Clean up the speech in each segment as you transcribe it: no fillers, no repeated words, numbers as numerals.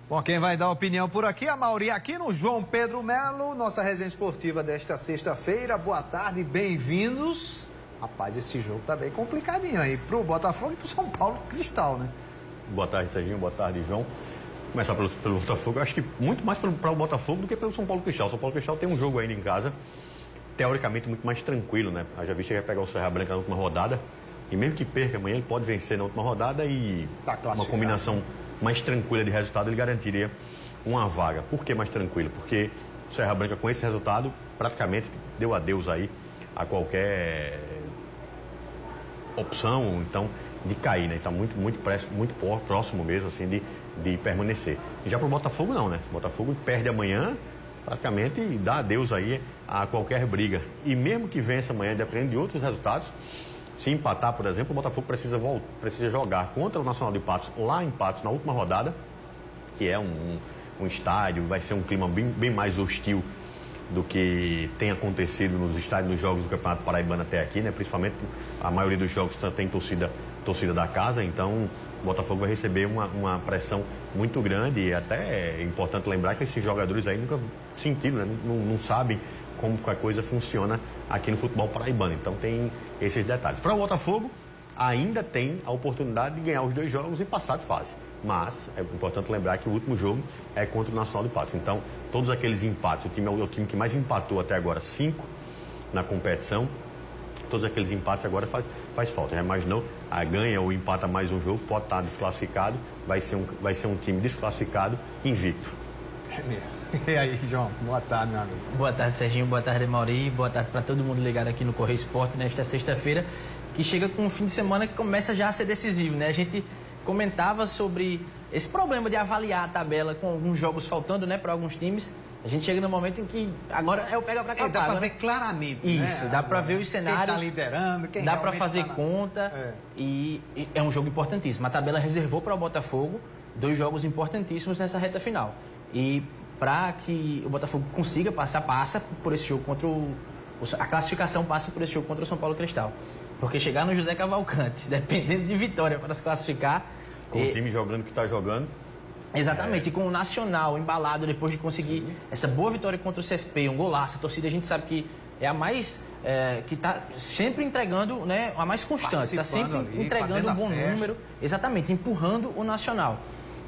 Bom, quem vai dar opinião por aqui é a Mauri Aquino, João Pedro Melo, nossa resenha esportiva desta sexta-feira. Boa tarde, bem-vindos. Rapaz, esse jogo tá bem complicadinho aí pro Botafogo e pro São Paulo Cristal, né? Boa tarde, Serginho. Boa tarde, João. Começar pelo Botafogo. Eu acho que muito mais para o Botafogo do que pelo São Paulo Cristal. O São Paulo Cristal tem um jogo ainda em casa, teoricamente muito mais tranquilo, né? A Javi chega a pegar o Serra Branca na última rodada e mesmo que perca amanhã, ele pode vencer na última rodada e uma combinação mais tranquila de resultado, ele garantiria uma vaga. Por que mais tranquilo? Porque o Serra Branca, com esse resultado, praticamente deu adeus aí a qualquer opção, então, de cair, né? Está muito próximo mesmo, assim, de permanecer. E já para o Botafogo, não, né? O Botafogo perde amanhã, praticamente, e dá adeus aí a qualquer briga. E mesmo que vença amanhã, dependendo de outros resultados, se empatar, por exemplo, o Botafogo precisa jogar contra o Nacional de Patos, lá em Patos, na última rodada, que é um estádio, vai ser um clima bem mais hostil do que tem acontecido nos estádios, nos jogos do Campeonato Paraibano até aqui, né? Principalmente a maioria dos jogos tem torcida da casa, então o Botafogo vai receber uma pressão muito grande e até é importante lembrar que esses jogadores aí nunca sentiram, né? Não sabem como a coisa funciona aqui no futebol paraibano. Então tem esses detalhes. Para o Botafogo, ainda tem a oportunidade de ganhar os 2 jogos e passar de fase. Mas é importante lembrar que o último jogo é contra o Nacional de Patos. Então, todos aqueles empates, o time é o time que mais empatou até agora, 5 na competição. Todos aqueles empates agora faz falta. Já imaginou? Ganha ou empata mais um jogo, pode estar desclassificado, vai ser um time desclassificado, invicto. É mesmo. E aí, João? Boa tarde, meu amigo. Boa tarde, Serginho. Boa tarde, Mauri. Boa tarde para todo mundo ligado aqui no Correio Esporte nesta sexta-feira, que chega com um fim de semana que começa já a ser decisivo, né? A gente comentava sobre esse problema de avaliar a tabela com alguns jogos faltando, né, para alguns times. A gente chega no momento em que agora é o pega para cá. Dá para ver claramente. Isso, né? Dá para ver os cenários. Quem tá liderando, quem dá para fazer conta. E é um jogo importantíssimo. A tabela reservou para o Botafogo 2 jogos importantíssimos nessa reta final. E para que o Botafogo consiga passa por esse jogo contra a classificação passa por esse jogo contra o São Paulo Cristal. Porque chegar no José Cavalcante, dependendo de vitória para se classificar... Com o time jogando que está jogando. Exatamente, e com o Nacional embalado depois de conseguir essa boa vitória contra o CSP, um golaço. A torcida a gente sabe que é a mais... que está sempre entregando, né, a mais constante. Está sempre ali, entregando um bom número. Exatamente, empurrando o Nacional.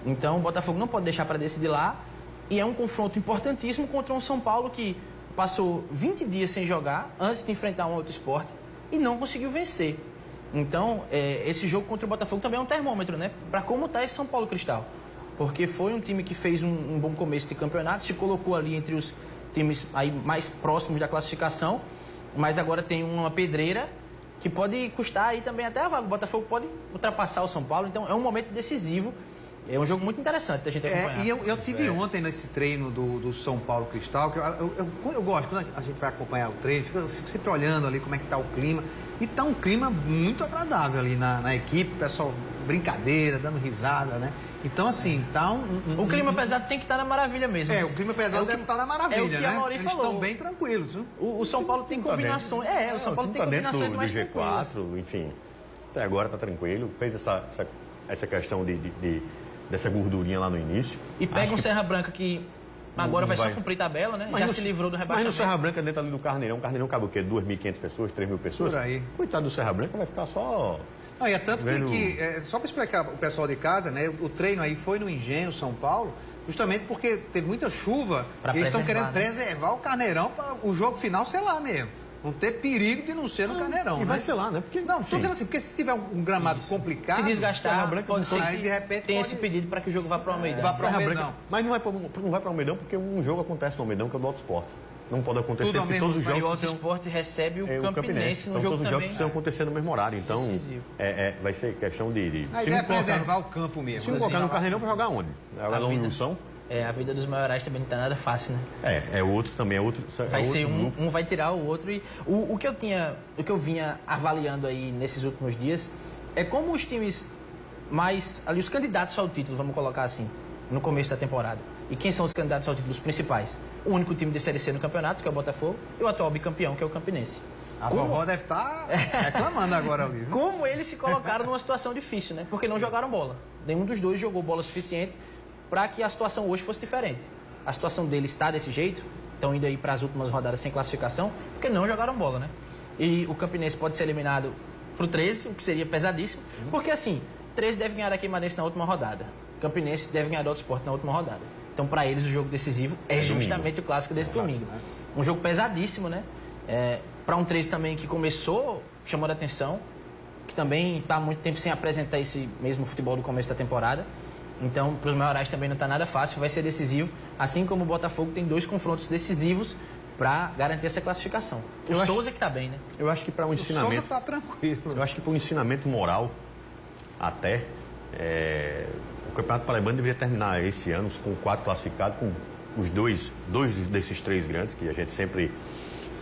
Então o Botafogo não pode deixar para decidir lá. E é um confronto importantíssimo contra um São Paulo que passou 20 dias sem jogar antes de enfrentar um outro esporte e não conseguiu vencer. Então, esse jogo contra o Botafogo também é um termômetro, né? Para como está esse São Paulo Cristal. Porque foi um time que fez um bom começo de campeonato, se colocou ali entre os times aí mais próximos da classificação, mas agora tem uma pedreira que pode custar aí também até a vaga. O Botafogo pode ultrapassar o São Paulo, então é um momento decisivo. É um jogo muito interessante da gente acompanhar. E eu tive ontem nesse treino do São Paulo Cristal, que eu gosto, quando a gente vai acompanhar o treino, eu fico sempre olhando ali como é que está o clima. E está um clima muito agradável ali na equipe, o pessoal brincadeira, dando risada, né? Então, assim, tá o clima pesado tem que estar na maravilha mesmo. O clima pesado deve estar na maravilha, é o que né? A Mauri Eles falou. estão bem tranquilos, viu? O São Paulo tem combinações. O São Paulo tem combinações mais tranquilas. G4, enfim, até agora está tranquilo. Fez essa questão dessa gordurinha lá no início. E pega um Serra Branca que agora vai só cumprir tabela, né? Já se livrou do rebaixamento. Mas no Serra Branca, dentro ali do Carneirão, o Carneirão cabe o quê? 2.500 pessoas, 3.000 pessoas? Por aí. Coitado do Serra Branca, vai ficar só... É tanto que só para explicar o pessoal de casa, né? O treino aí foi no Engenho, São Paulo, justamente porque teve muita chuva. E eles estão querendo preservar o Carneirão para o jogo final ser lá mesmo. Não ter perigo de não ser no Carneirão. E vai ser lá, né? Porque, não, estou dizendo assim, porque se tiver um gramado complicado... Se desgastar, pode ser aí, de repente, tem esse pedido para que o jogo vá para o Almeidão. Vá para o Almeidão. Mas não vai para o Almeidão porque um jogo acontece no Almeidão, que é o do Auto Esporte. Não pode acontecer porque todos os jogos... E o Auto Esporte recebe o Campinense no então, jogo todos os jogos precisam acontecer no mesmo horário. Então, vai ser questão de... A ideia é preservar o campo mesmo. Se não colocar no Carneirão, vai jogar onde? Vai jogar no Wilson? A vida dos maiorais também não tá nada fácil, né? É outro também, é outro... Vai ser um vai tirar o outro. E o que eu vinha avaliando aí nesses últimos dias é como os times mais... ali, os candidatos ao título, vamos colocar assim, no começo da temporada. E quem são os candidatos ao título, os principais? O único time de Série C no campeonato, que é o Botafogo, e o atual bicampeão, que é o Campinense. A vovó deve estar reclamando agora ali. Viu? Como eles se colocaram numa situação difícil, né? Porque não jogaram bola. Nenhum dos dois jogou bola suficiente para que a situação hoje fosse diferente. A situação deles está desse jeito, estão indo aí para as últimas rodadas sem classificação, porque não jogaram bola, né? E o Campinense pode ser eliminado pro 13, o que seria pesadíssimo, porque assim, 13 deve ganhar da Queimadense na última rodada, Campinense deve ganhar do Auto Sport na última rodada. Então, para eles, o jogo decisivo é justamente o clássico desse domingo. Um jogo pesadíssimo, né? Para um 13 também que começou chamando a atenção, que também está há muito tempo sem apresentar esse mesmo futebol do começo da temporada. Então, para os maiorais também não está nada fácil, vai ser decisivo, assim como o Botafogo tem 2 confrontos decisivos para garantir essa classificação. O Souza que está bem, né? Eu acho que para um ensinamento... O Souza está tranquilo. Eu acho que para um ensinamento moral, até, o Campeonato Paraibano deveria terminar esse ano com 4 classificados, com os dois desses 3 grandes, que a gente sempre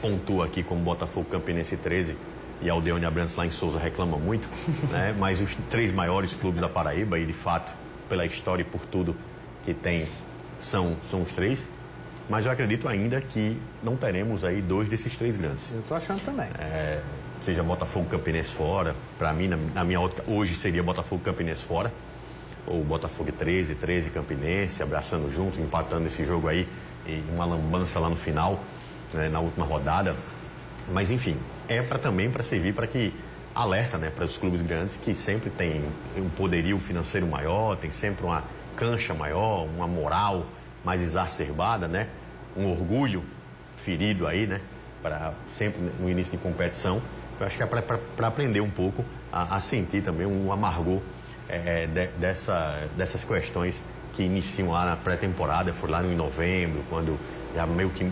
pontua aqui como Botafogo, Campinense 13 e Aldeone Abrantes lá em Souza reclamam muito, né? Mas os 3 maiores clubes da Paraíba, e de fato, pela história e por tudo que tem, são os 3. Mas eu acredito ainda que não teremos aí 2 desses 3 grandes. Eu tô achando também. Seja Botafogo, Campinense fora. Para mim, na minha ótica, hoje seria Botafogo, Campinense fora. Ou Botafogo 13 Campinense, abraçando junto, empatando esse jogo aí. E uma lambança lá no final, né, na última rodada. Mas, enfim, também para servir para que alerta, né, para os clubes grandes que sempre tem um poderio financeiro maior, tem sempre uma cancha maior, uma moral mais exacerbada, né? Um orgulho ferido aí, né? Sempre no início de competição. Eu acho que é para aprender um pouco a sentir também um amargor dessas questões que iniciam lá na pré-temporada, foi lá em novembro, quando já meio que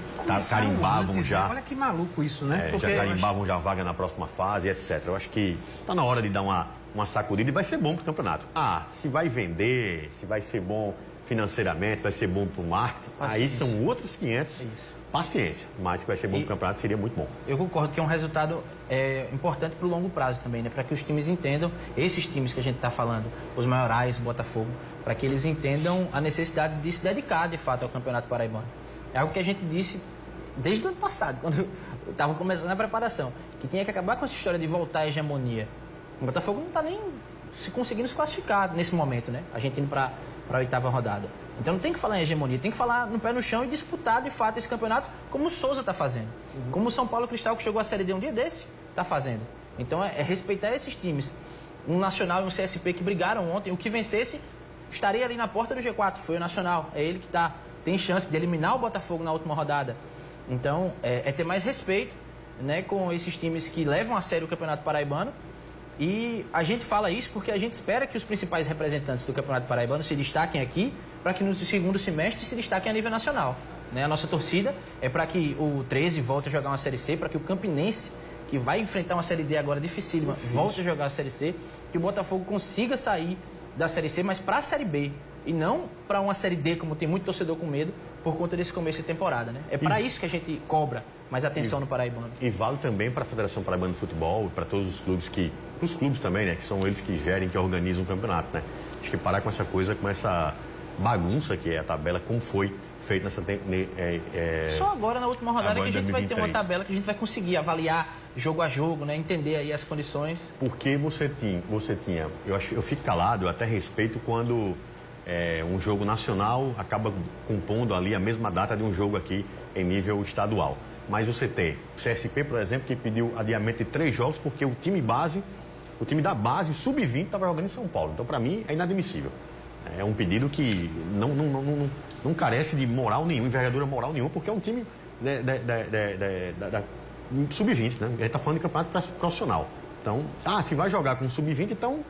carimbavam antes, já. Né? Olha que maluco isso, né? Já carimbavam já a vaga na próxima fase, etc. Eu acho que está na hora de dar uma sacudida e vai ser bom para o campeonato. Se vai vender, se vai ser bom financeiramente, vai ser bom para o marketing, aí são outros 500. Paciência, mas que vai ser bom para o campeonato seria muito bom. Eu concordo que é um resultado importante para o longo prazo também, né? Para que os times entendam, esses times que a gente está falando, os maiorais, o Botafogo, para que eles entendam a necessidade de se dedicar de fato ao Campeonato Paraibano. É algo que a gente disse desde o ano passado, quando estava começando a preparação, que tinha que acabar com essa história de voltar à hegemonia. O Botafogo não está nem conseguindo se classificar nesse momento, né? A gente indo para a 8ª rodada. Então não tem que falar em hegemonia, tem que falar no pé no chão e disputar de fato esse campeonato como o Souza está fazendo. Como o São Paulo Cristal, que chegou à Série D um dia desse, está fazendo. Então é respeitar esses times. Um Nacional e um CSP que brigaram ontem, o que vencesse estaria ali na porta do G4, foi o Nacional. É ele que tem chance de eliminar o Botafogo na última rodada. Então é ter mais respeito, né, com esses times que levam a sério o Campeonato Paraibano. E a gente fala isso porque a gente espera que os principais representantes do Campeonato Paraibano se destaquem aqui, para que no segundo semestre se destaquem a nível nacional. Né? A nossa torcida é para que o 13 volte a jogar uma Série C, para que o Campinense, que vai enfrentar uma Série D agora dificílima, volte a jogar a Série C, que o Botafogo consiga sair da Série C, mas para a Série B, e não para uma Série D, como tem muito torcedor com medo, por conta desse começo de temporada. Né? É para isso que a gente cobra mais atenção no Paraibano. E vale também para a Federação Paraibana de Futebol, para todos os clubes para os clubes também, né, que são eles que gerem, que organizam o campeonato, né? Acho que parar com essa coisa, com essa bagunça que é a tabela, como foi feito nessa Só agora na última rodada que a gente 2023. vai ter uma tabela que a gente vai conseguir avaliar jogo a jogo, né, entender aí as condições. Porque você tinha, eu fico calado, eu até respeito quando um jogo nacional acaba compondo ali a mesma data de um jogo aqui em nível estadual. Mas você tem o CSP, por exemplo, que pediu adiamento de 3 jogos porque o time da base, o sub-20, estava jogando em São Paulo. Então, para mim, é inadmissível. É um pedido que não carece de moral nenhuma, envergadura moral nenhuma, porque é um time da sub-20, né? A gente está falando de campeonato profissional. Então, se vai jogar com sub-20, então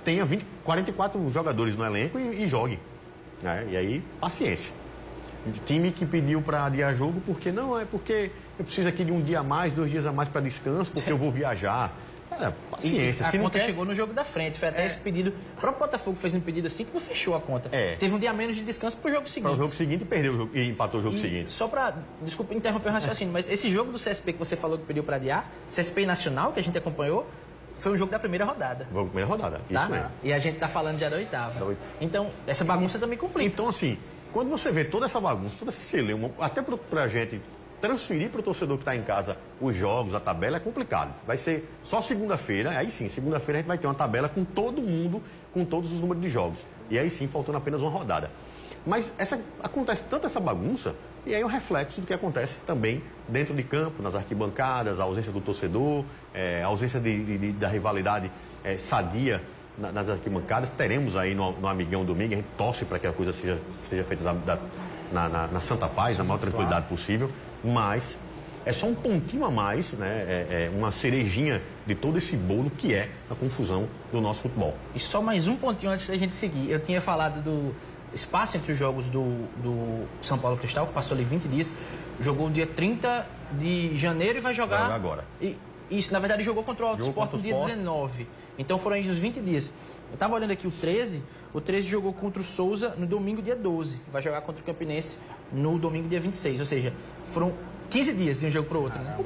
tenha 44 jogadores no elenco e jogue. Né? E aí, paciência. Time que pediu para adiar jogo, porque porque eu preciso aqui de um dia a mais, 2 dias a mais para descanso, porque eu vou viajar. Paciência. A conta chegou no jogo da frente, foi até esse pedido. O próprio Botafogo fez um pedido assim que não fechou a conta. Teve um dia a menos de descanso para o jogo seguinte. Para o jogo seguinte e perdeu o jogo, e empatou o jogo seguinte. Só para, desculpa interromper o raciocínio, mas esse jogo do CSP que você falou que pediu para adiar, CSP Nacional, que a gente acompanhou, foi um jogo da primeira rodada. Foi a primeira rodada, tá? Isso mesmo. E a gente tá falando já da 8ª. Então, essa bagunça também complica. Então, assim, quando você vê toda essa bagunça, todo esse celeuma, até pra gente transferir para o torcedor que está em casa os jogos, a tabela, é complicado. Vai ser só segunda-feira, aí sim, segunda-feira a gente vai ter uma tabela com todo mundo, com todos os números de jogos. E aí sim, faltando apenas uma rodada. Mas acontece tanto essa bagunça, e aí é um reflexo do que acontece também dentro de campo, nas arquibancadas, a ausência do torcedor, a ausência da rivalidade sadia nas arquibancadas. Teremos aí no Amigão domingo, a gente torce para que a coisa seja feita na santa paz, na maior tranquilidade possível, mas é só um pontinho a mais, né? Uma cerejinha de todo esse bolo que é a confusão do nosso futebol. E só mais um pontinho antes da gente seguir. Eu tinha falado do espaço entre os jogos do São Paulo Cristal, que passou ali 20 dias, jogou dia 30 de janeiro e vai jogar agora. Isso, na verdade, jogou contra o Alto Sport no dia 19. Então foram aí os 20 dias. Eu estava olhando aqui o 13 jogou contra o Souza no domingo, dia 12. Vai jogar contra o Campinense no domingo, dia 26. Ou seja, foram 15 dias de um jogo para o outro. Né?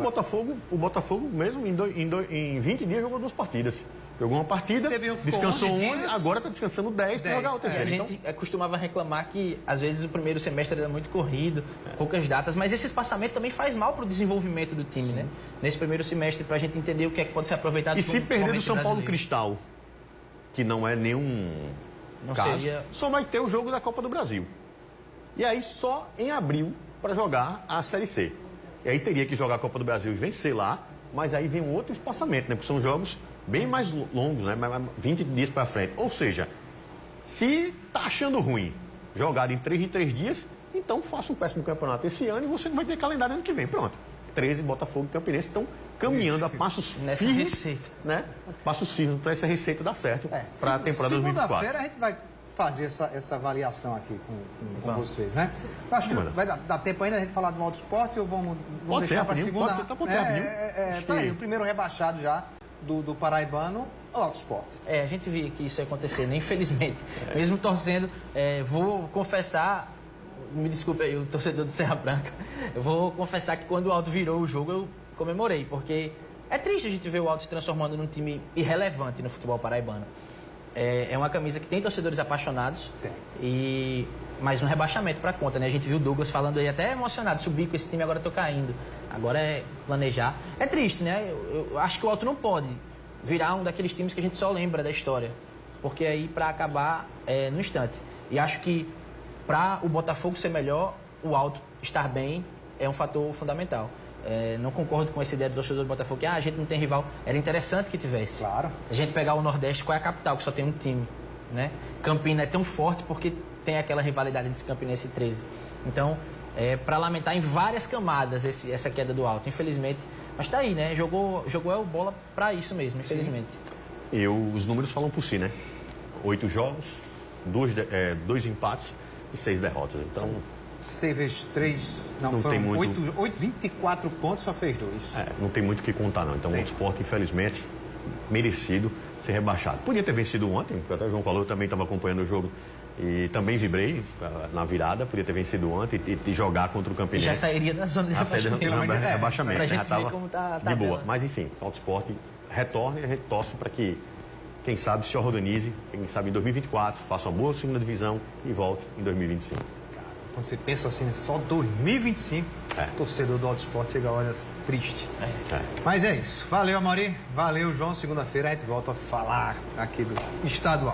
O Botafogo mesmo, em 20 dias, jogou 2 partidas. Jogou uma partida, descansou 11, agora está descansando 10 para jogar o terceiro. A gente costumava reclamar que, às vezes, o primeiro semestre era muito corrido, poucas datas, mas esse espaçamento também faz mal para o desenvolvimento do time, né? Nesse primeiro semestre, para a gente entender o que é que pode ser aproveitado. E se perder do São Paulo Cristal, que não é nenhum caso, só vai ter o jogo da Copa do Brasil. E aí só em abril para jogar a Série C. E aí teria que jogar a Copa do Brasil e vencer lá, mas aí vem um outro espaçamento, né? Porque são jogos bem mais longos, né? 20 dias para frente. Ou seja, se tá achando ruim jogar em 3 em 3 dias, então faça um péssimo campeonato esse ano e você não vai ter calendário ano que vem. Pronto. 13, Botafogo e Campinense estão caminhando a passos nessa firmes, receita, né? Passos firmes para essa receita dar certo para a temporada 2024. Segunda-feira a gente vai fazer essa avaliação aqui com vocês, né? Eu acho que vai dar tempo ainda a gente falar do Alto Sport ou vamos deixar para a segunda? Pode ser, tá aí, o primeiro rebaixado já do Paraibano, o Alto Sport. A gente via que isso ia acontecer, né? Infelizmente. Mesmo torcendo, vou confessar, me desculpe aí, o torcedor do Serra Branca, eu vou confessar que quando o Alto virou o jogo, eu comemorei, porque é triste a gente ver o Alto se transformando num time irrelevante no futebol paraibano. É uma camisa que tem torcedores apaixonados. Tem. Mais um rebaixamento para conta, né? A gente viu o Douglas falando aí até emocionado, subir com esse time, agora eu tô caindo. Agora é planejar. É triste, né? Eu acho que o Alto não pode virar um daqueles times que a gente só lembra da história. Porque aí para acabar no instante. E acho que para o Botafogo ser melhor, o Alto estar bem é um fator fundamental. Não concordo com essa ideia do torcedor do Botafogo que a gente não tem rival. Era interessante que tivesse. Claro. A gente pegar o Nordeste, qual é a capital, que só tem um time, né? Campina é tão forte porque tem aquela rivalidade entre Campinense e 13. Então, para lamentar em várias camadas essa queda do Alto, infelizmente. Mas tá aí, né? Jogou o bola para isso mesmo, infelizmente. E os números falam por si, né? 8 jogos, 2 empates e 6 derrotas. Então... Você fez 3, não tem muito... 24 pontos, só fez 2. Não tem muito o que contar, não. Então, o Sport, infelizmente, merecido ser rebaixado. Podia ter vencido ontem, porque até o João falou, eu também estava acompanhando o jogo e também vibrei na virada. Podia ter vencido ontem e jogar contra o Campinense. Já sairia da zona de rebaixamento. Pra gente ver como tá de boa. Mas, enfim, o Sport retorne e a gente torce para que, quem sabe, se organize, quem sabe em 2024, faça uma boa segunda divisão e volte em 2025. Quando você pensa assim, só 2025, torcedor do Alto Sport chega a horas triste. Mas é isso. Valeu, Amaury. Valeu, João. Segunda-feira a gente volta a falar aqui do estadual.